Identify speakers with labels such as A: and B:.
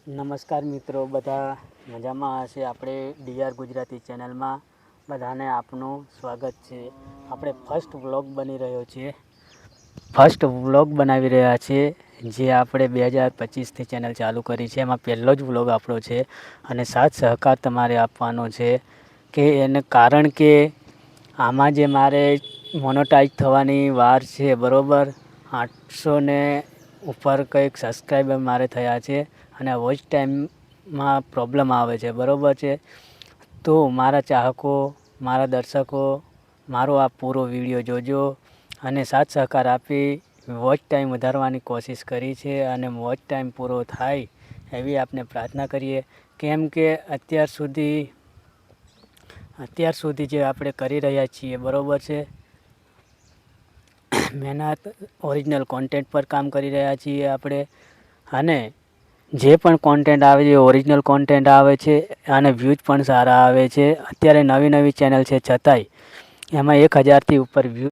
A: નમસ્કાર મિત્રો, બધા મજામાં હશે. આપણે ડીઆર ગુજરાતી ચેનલમાં બધાને આપનું સ્વાગત છે. આપણે ફર્સ્ટ વ્લોગ બનાવી રહ્યા છીએ, જે આપણે 2025થી ચેનલ ચાલુ કરી છે. એમાં પહેલો જ વ્લોગ આપણો છે અને સાથ સહકાર તમારે આપવાનો છે કે એને કારણ કે આમાં જે મારે મોનોટાઈઝ થવાની વાર છે, બરાબર 800 ને ઉપર કંઈક સબસ્ક્રાઈબર મારે થયા છે અને વોચ ટાઈમમાં પ્રોબ્લેમ આવે છે, બરાબર છે. તો મારા ચાહકો, મારા દર્શકો, મારો આ પૂરો વિડીયો જોજો અને સાથ સહકાર આપી વોચ ટાઈમ વધારવાની કોશિશ કરી છે અને વોચ ટાઈમ પૂરો થાય એવી આપણે પ્રાર્થના કરીએ. કેમ કે અત્યાર સુધી જે આપણે કરી રહ્યા છીએ, બરાબર છે, મહેનત ઓરિજિનલ કોન્ટેન્ટ પર કામ કરી રહ્યા છીએ આપણે. અને જે પણ કોન્ટેન્ટ આવે છે ઓરિજિનલ કોન્ટેન્ટ આવે છે અને વ્યૂઝ પણ સારા આવે છે. અત્યારે નવી ચેનલ છે છતાંય એમાં 1000થી ઉપર વ્યૂ